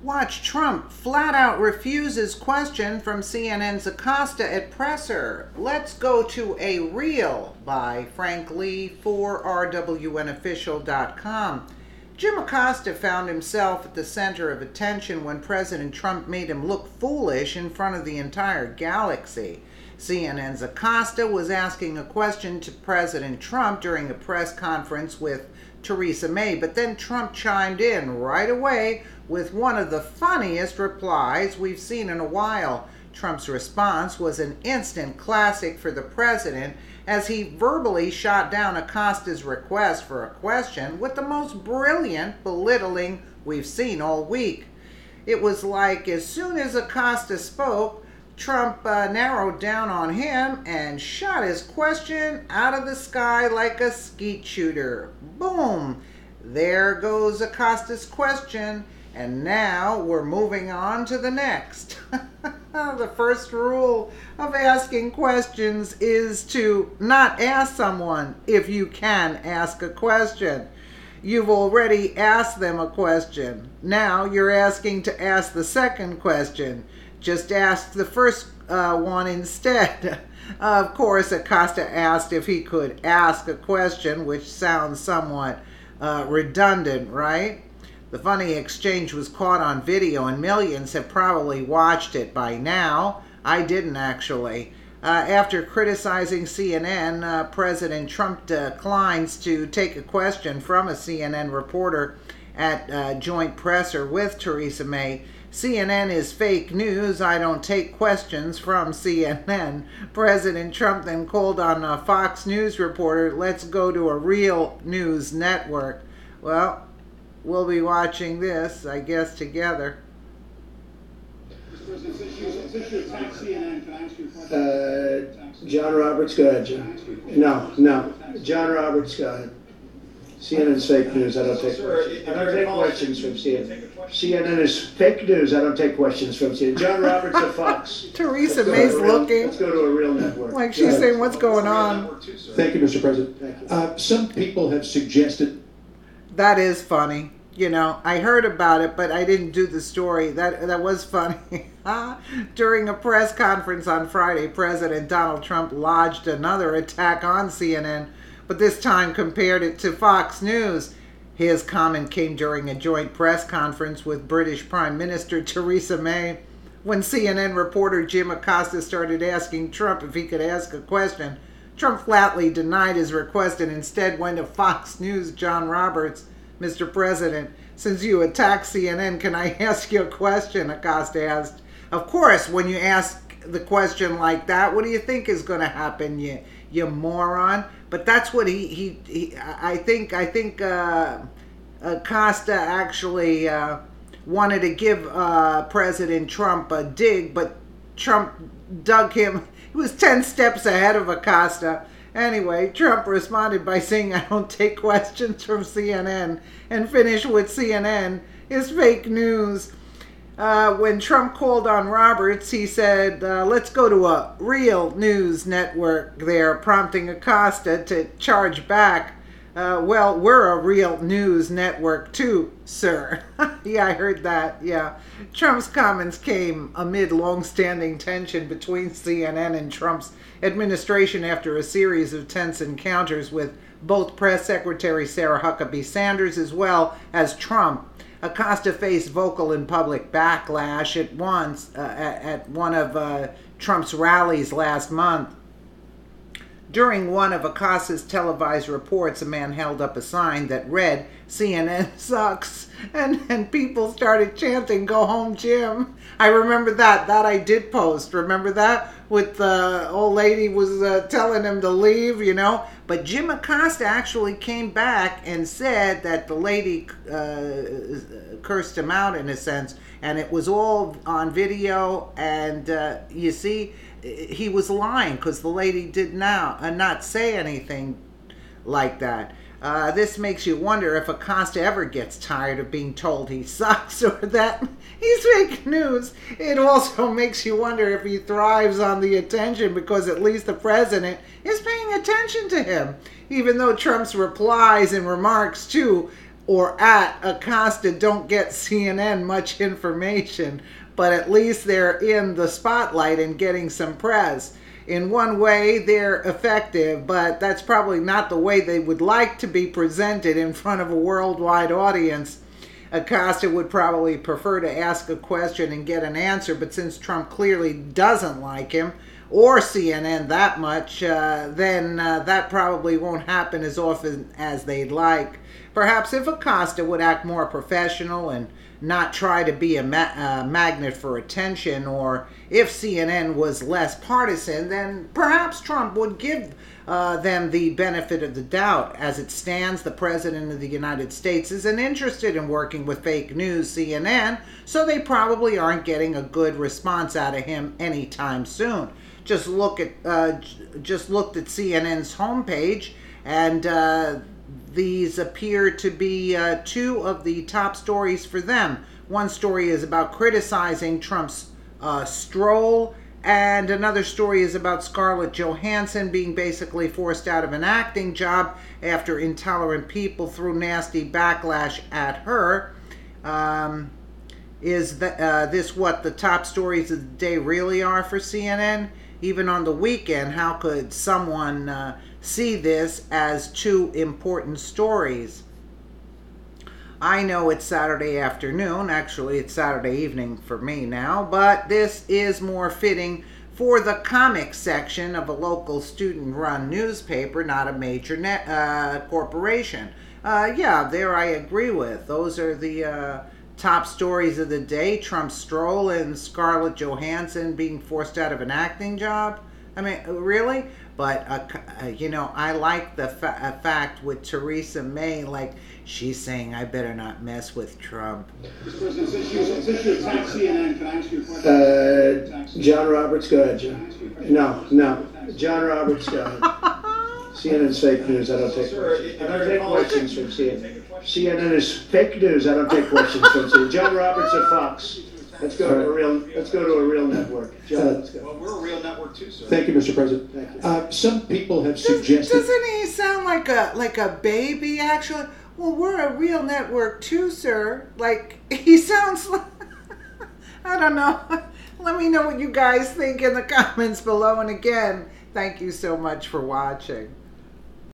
Watch Trump flat out refuses question from CNN's Acosta at presser. Let's go to a reel by Frank Lee for rwnofficial.com. Jim Acosta found himself at the center of attention when President Trump made him look foolish in front of the entire galaxy. CNN's Acosta was asking a question to President Trump during a press conference with Theresa May, but then Trump chimed in right away with one of the funniest replies we've seen in a while. Trump's response was an instant classic for the president as he verbally shot down Acosta's request for a question with the most brilliant belittling we've seen all week. It was like as soon as Acosta spoke, Trump narrowed down on him and shot his question out of the sky like a skeet shooter. Boom! There goes Acosta's question, and now we're moving on to the next. The first rule of asking questions is to not ask someone if you can ask a question. You've already asked them a question. Now you're asking to ask the second question. Just ask the first one instead. Of course, Acosta asked if he could ask a question, which sounds somewhat redundant, right? The funny exchange was caught on video and millions have probably watched it by now. I didn't actually. After criticizing CNN, President Trump declines to take a question from a CNN reporter at joint presser with Theresa May. CNN is fake news. I don't take questions from CNN. President Trump then called on a Fox News reporter, let's go to a real news network. Well, we'll be watching this, I guess, together. John Roberts, go ahead, John. No. John Roberts, go ahead. CNN's fake news. I don't take questions. I don't take questions from CNN. CNN is fake news. I don't take questions from CNN. John Roberts of Fox. Theresa May's looking. Let's go to a real network. Like she's saying, what's going on? Thank you, Mr. President. Some people have suggested. That is funny. You know, I heard about it, but I didn't do the story. That was funny. During a press conference on Friday, President Donald Trump lodged another attack on CNN, but this time compared it to Fox News. His comment came during a joint press conference with British Prime Minister Theresa May. When CNN reporter Jim Acosta started asking Trump if he could ask a question, Trump flatly denied his request and instead went to Fox News' John Roberts. Mr. President, since you attacked CNN, can I ask you a question? Acosta asked. Of course, when you ask the question like that, what do you think is going to happen, you moron? But that's what I think Acosta actually wanted to give President Trump a dig, but Trump dug him. He was 10 steps ahead of Acosta. Anyway, Trump responded by saying, I don't take questions from CNN, and finished with CNN is fake news. When Trump called on Roberts, he said, let's go to a real news network there, prompting Acosta to charge back. Well, we're a real news network too, sir. Yeah, I heard that, yeah. Trump's comments came amid long-standing tension between CNN and Trump's administration after a series of tense encounters with both Press Secretary Sarah Huckabee Sanders as well as Trump. Acosta faced vocal and public backlash at one of Trump's rallies last month. During one of Acosta's televised reports, a man held up a sign that read, CNN sucks, and people started chanting, go home, Jim. I remember that. That I did post. Remember that? With the old lady was telling him to leave, you know. But Jim Acosta actually came back and said that the lady cursed him out in a sense. And it was all on video. And you see, he was lying because the lady did not say anything like that. This makes you wonder if Acosta ever gets tired of being told he sucks or that he's fake news. It also makes you wonder if he thrives on the attention because at least the president is paying attention to him. Even though Trump's replies and remarks, too, or at Acosta don't get CNN much information, but at least they're in the spotlight and getting some press. In one way, they're effective, but that's probably not the way they would like to be presented in front of a worldwide audience. Acosta would probably prefer to ask a question and get an answer, but since Trump clearly doesn't like him or CNN that much, then that probably won't happen as often as they'd like. Perhaps if Acosta would act more professional and not try to be a magnet for attention, or if CNN was less partisan, then perhaps Trump would give them the benefit of the doubt. As it stands, the President of the United States isn't interested in working with fake news CNN, so they probably aren't getting a good response out of him anytime soon. Just looked at CNN's homepage, and these appear to be two of the top stories for them. One story is about criticizing Trump's stroll, and another story is about Scarlett Johansson being basically forced out of an acting job after intolerant people threw nasty backlash at her. Is this what the top stories of the day really are for CNN? Even on the weekend, how could someone see this as two important stories? I know it's Saturday afternoon. Actually, it's Saturday evening for me now, but this is more fitting for the comics section of a local student-run newspaper, not a major corporation. Yeah, there I agree with. Those are the top stories of the day. Trump's stroll and Scarlett Johansson being forced out of an acting job. I mean, really? But, I like the fact with Theresa May, like, she's saying, I better not mess with Trump. President, since you attacked CNN, can I ask you a question? John Roberts, go ahead, John. No. John Roberts, go ahead. CNN's fake news, I don't take questions. I don't take questions from CNN. CNN is fake news, I don't take questions from CNN. John Roberts at Fox. Let's go to a real network. John, let's go. Well, we're a real network too, sir. Thank you, Mr. President. Thank you. Some people have suggested... Doesn't he sound like a baby, actually? Well, we're a real network too, sir. Like, he sounds like... I don't know. Let me know what you guys think in the comments below. And again, thank you so much for watching.